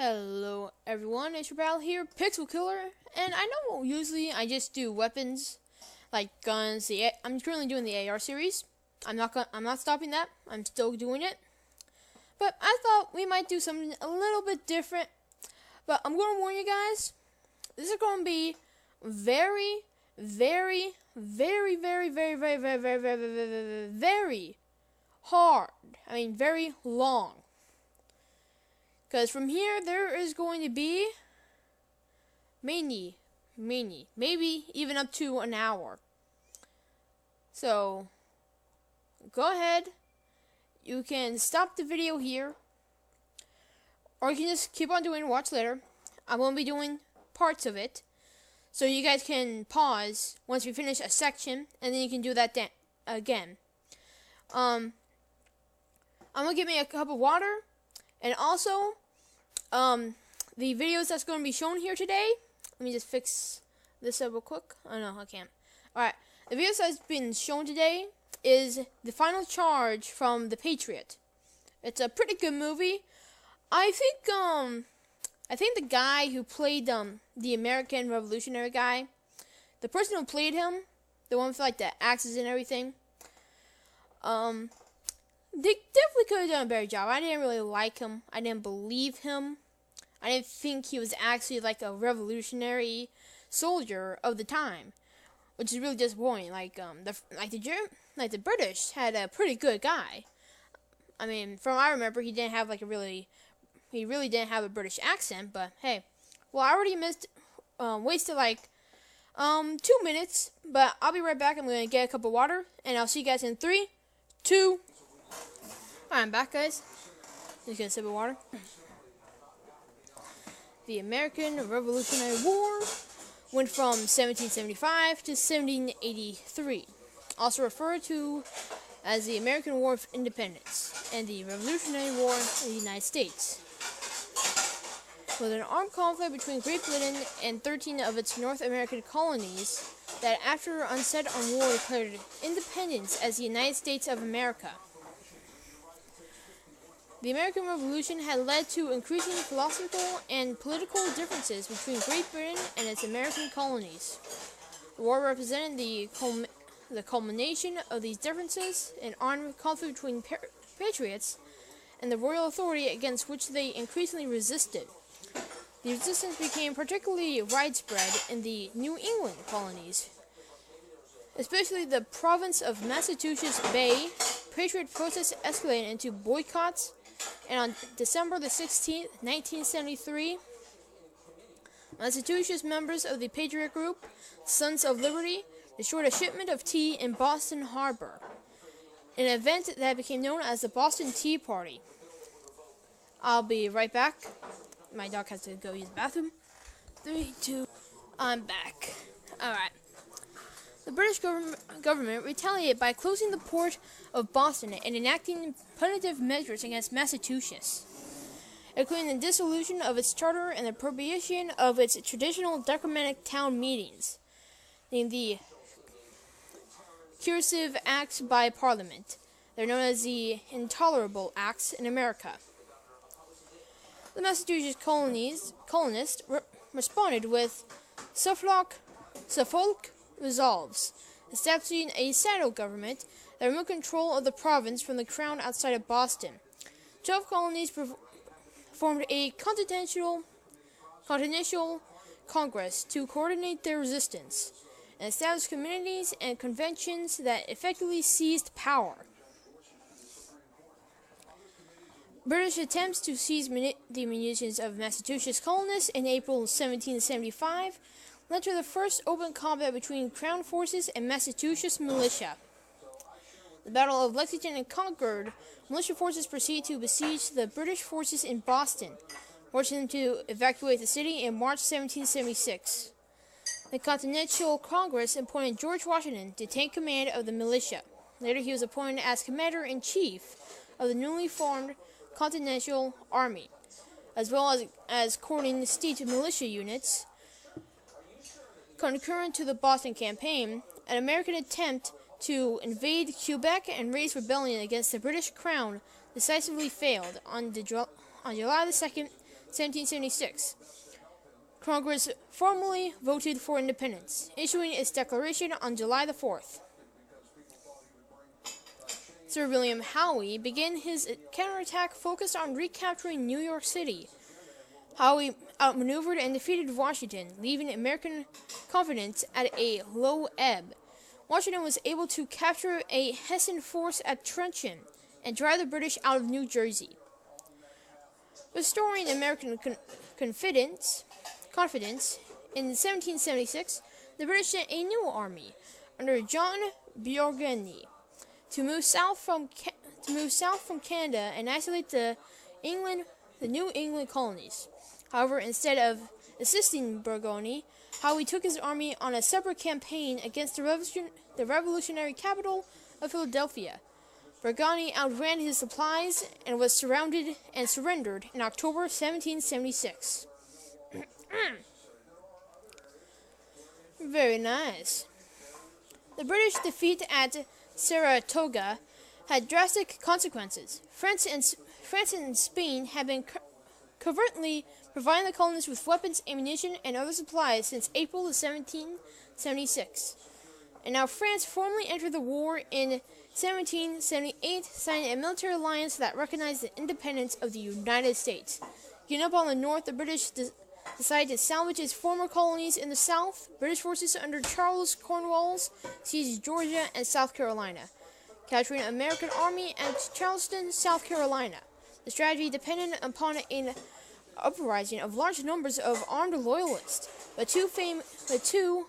Hello everyone, it's your pal here, Pixel Killer, and I know usually I just do weapons like guns. I'm currently doing the AR series. I'm not stopping that. I'm still doing it. But I thought we might do something a little bit different. But I'm going to warn you guys, this is going to be very hard. I mean, very long. Because from here, there is going to be maybe even up to an hour. So, go ahead. You can stop the video here. Or you can just keep on doing watch later. I'm going to be doing parts of it. So you guys can pause once we finish a section. And then you can do that again. I'm going to get me a cup of water. And also, the videos that's going to be shown here today, let me just fix this up real quick. Oh no, I can't. Alright, the videos that's been shown today is The Final Charge from The Patriot. It's a pretty good movie. I think the guy who played, the American Revolutionary guy, the person who played him, the one with, like, the axes and everything, they definitely could have done a better job. I didn't really like him. I didn't believe him. I didn't think he was actually like a revolutionary soldier of the time, which is really disappointing. The British had a pretty good guy. I mean, from what I remember, he really didn't have a British accent. But hey, well, I already wasted like 2 minutes. But I'll be right back. I'm gonna get a cup of water, and I'll see you guys in 3, 2. Alright, I'm back, guys. Just get a sip of water. The American Revolutionary War went from 1775 to 1783, also referred to as the American War of Independence and the Revolutionary War in the United States, with an armed conflict between Great Britain and 13 of its North American colonies that, after unsettled war, declared independence as the United States of America. The American Revolution had led to increasing philosophical and political differences between Great Britain and its American colonies. The war represented the culmination of these differences, an armed conflict between patriots and the royal authority against which they increasingly resisted. The resistance became particularly widespread in the New England colonies, especially the province of Massachusetts Bay. Patriot protests escalated into boycotts, and on December the 16th, 1973, Massachusetts members of the Patriot Group, Sons of Liberty, destroyed a shipment of tea in Boston Harbor, an event that became known as the Boston Tea Party. I'll be right back. My dog has to go use the bathroom. 3, 2, I'm back. Alright. The British government retaliated by closing the port of Boston and enacting punitive measures against Massachusetts, including the dissolution of its charter and the prohibition of its traditional democratic town meetings, named the Coercive Acts by Parliament. They're known as the Intolerable Acts in America. The Massachusetts colonists responded with Suffolk Resolves, establishing a shadow government that removed control of the province from the crown outside of Boston. 12 colonies formed a continental Congress to coordinate their resistance and establish communities and conventions that effectively seized power. British attempts to seize the munitions of Massachusetts colonists in April 1775 led to the first open combat between Crown forces and Massachusetts militia. The Battle of Lexington and Concord, militia forces proceeded to besiege the British forces in Boston, forcing them to evacuate the city in March 1776. The Continental Congress appointed George Washington to take command of the militia. Later, he was appointed as Commander-in-Chief of the newly formed Continental Army, as well as coordinating state militia units. Concurrent to the Boston Campaign, an American attempt to invade Quebec and raise rebellion against the British Crown decisively failed. On July 2nd, 1776. Congress formally voted for independence, issuing its declaration on July the 4th. Sir William Howe began his counterattack focused on recapturing New York City. Howe outmaneuvered and defeated Washington, leaving American confidence at a low ebb. Washington was able to capture a Hessian force at Trenton and drive the British out of New Jersey. Restoring American confidence, in 1776, the British sent a new army under John Burgoyne to move south from Canada and isolate the New England colonies. However, instead of assisting Burgoyne, Howe took his army on a separate campaign against the revolutionary capital of Philadelphia. Burgoyne outran his supplies and was surrounded and surrendered in October 1776. Very nice. The British defeat at Saratoga had drastic consequences. France and Spain had been covertly providing the colonies with weapons, ammunition, and other supplies since April of 1776. And now France formally entered the war in 1778, signing a military alliance that recognized the independence of the United States. Getting up on the north, the British decided to salvage its former colonies in the south. British forces under Charles Cornwallis seized Georgia and South Carolina, capturing an American army at Charleston, South Carolina. The strategy depended upon an uprising of large numbers of armed loyalists, but too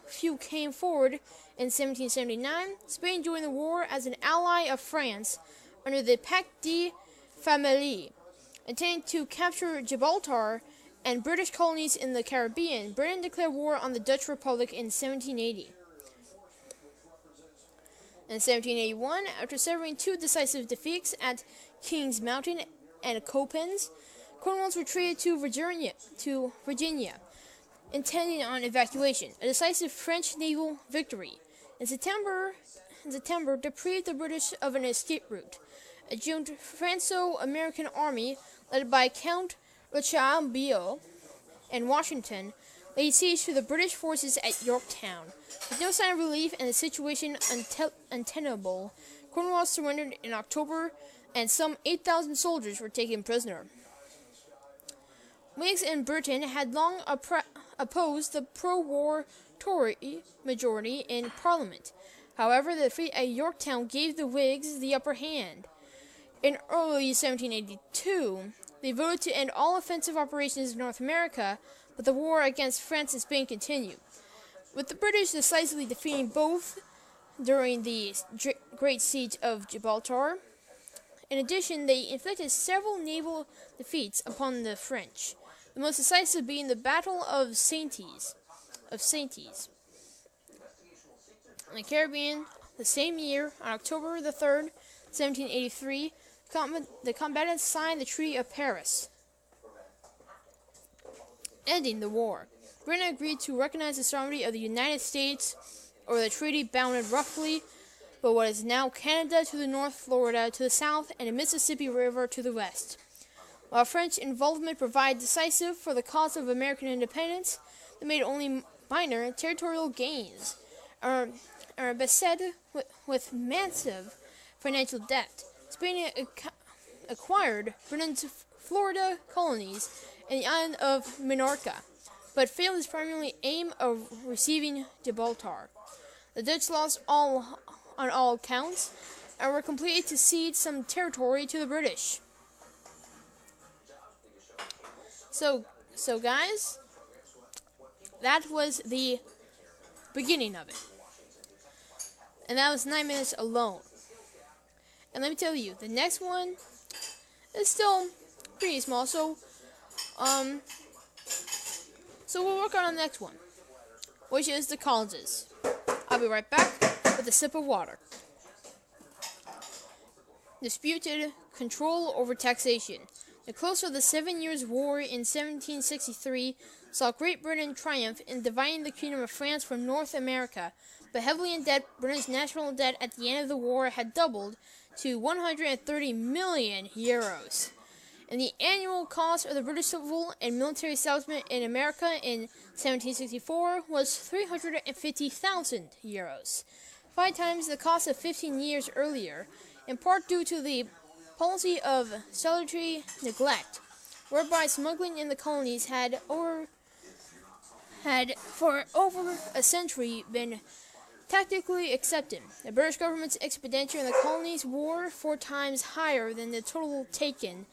few came forward. In 1779, Spain joined the war as an ally of France under the Pacte de Famille, intending to capture Gibraltar and British colonies in the Caribbean. Britain declared war on the Dutch Republic in 1780. In 1781, after suffering two decisive defeats at Kings Mountain and Copens, Cornwallis retreated to Virginia, intending on evacuation, a decisive French naval victory. In September, deprived the British of an escape route. A joint Franco-American army, led by Count Rochambeau and Washington, laid siege to the British forces at Yorktown. With no sign of relief and the situation untenable, Cornwallis surrendered in October, and some 8,000 soldiers were taken prisoner. Whigs in Britain had long opposed the pro-war Tory majority in Parliament. However, the defeat at Yorktown gave the Whigs the upper hand. In early 1782, they voted to end all offensive operations in North America, but the war against France and Spain continued, with the British decisively defeating both during the Great Siege of Gibraltar. In addition, they inflicted several naval defeats upon the French, the most decisive being the Battle of Saintes. In the Caribbean, the same year, on October the 3rd, 1783, the combatants signed the Treaty of Paris, ending the war. Britain agreed to recognize the sovereignty of the United States over the treaty bounded roughly but what is now Canada to the north, Florida to the south, and the Mississippi River to the west. While French involvement provided decisive for the cause of American independence, they made only minor territorial gains, are beset with massive financial debt. Spain acquired Britain's Florida colonies and the island of Minorca, but failed its primary aim of receiving Gibraltar. The Dutch lost on all accounts and were compelled to cede some territory to the British. So guys, that was the beginning of it. And that was 9 minutes alone. And let me tell you, the next one is still pretty small, so we'll work on the next one, which is the causes. I'll be right back with a sip of water. Disputed control over taxation. The close of the 7 Years' War in 1763 saw Great Britain triumph in dividing the Kingdom of France from North America, but heavily in debt, Britain's national debt at the end of the war had doubled to 130 million euros. and the annual cost of the British civil and military establishment in America in 1764 was 350,000 euros, 5 times the cost of 15 years earlier, in part due to the policy of salutary neglect, whereby smuggling in the colonies had for over a century been tactically accepted. The British government's expenditure in the colonies were 4 times higher than the total taken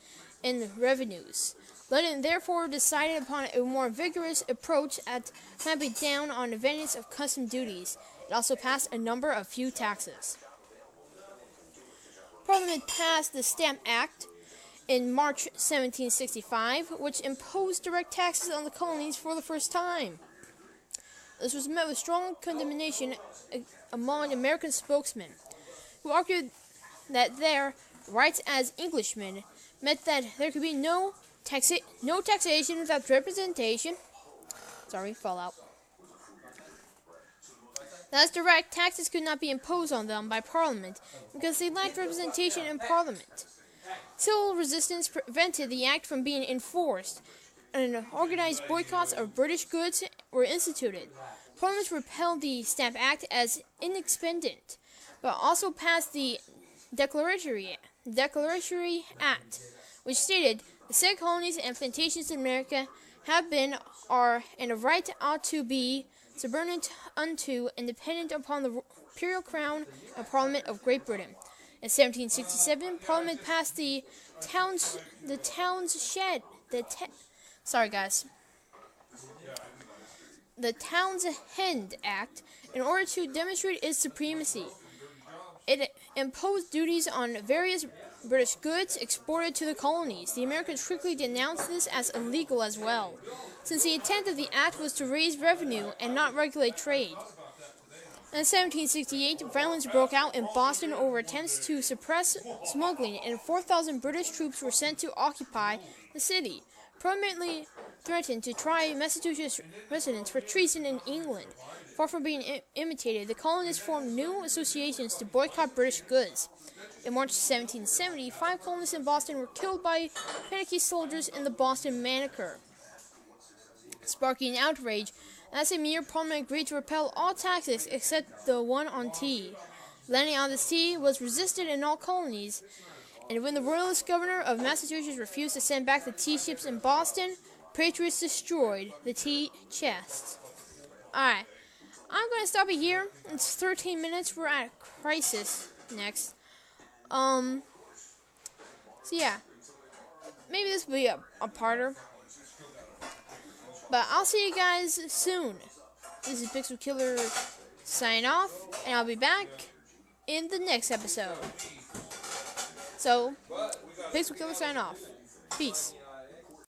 in revenues. London therefore decided upon a more vigorous approach at clamping down on the advantage of custom duties. It also passed a number of few taxes. Parliament passed the Stamp Act in March 1765, which imposed direct taxes on the colonies for the first time. This was met with strong condemnation among American spokesmen, who argued that their rights as Englishmen meant that there could be no taxation without representation. Fallout. Thus, direct taxes could not be imposed on them by Parliament because they lacked representation in Parliament. Civil resistance prevented the act from being enforced, and organized boycotts of British goods were instituted. Parliament repelled the Stamp Act as inexpedient, but also passed the Declaratory Act, which stated, "The said colonies and plantations in America have been, are, and of right ought to be subordinate unto and dependent upon the imperial crown and Parliament of Great Britain." In 1767, Parliament passed the Townshend Act in order to demonstrate its supremacy. It imposed duties on various British goods exported to the colonies. The Americans quickly denounced this as illegal as well, since the intent of the act was to raise revenue and not regulate trade. In 1768, violence broke out in Boston over attempts to suppress smuggling, and 4,000 British troops were sent to occupy the city, permanently threatened to try Massachusetts residents for treason in England. Far from being imitated, the colonists formed new associations to boycott British goods. In March 1770, 5 colonists in Boston were killed by panicky soldiers in the Boston Massacre, sparking outrage. That same year, Parliament agreed to repeal all taxes except the one on tea. Landing on this tea was resisted in all colonies, and when the Royalist governor of Massachusetts refused to send back the tea ships in Boston, patriots destroyed the tea chests. Alright, I'm going to stop it here. It's 13 minutes. We're at Crisis next. So yeah, maybe this will be a parter. But I'll see you guys soon. This is Pixel Killer signing off, and I'll be back in the next episode. So, Pixel Killer signing off. Peace.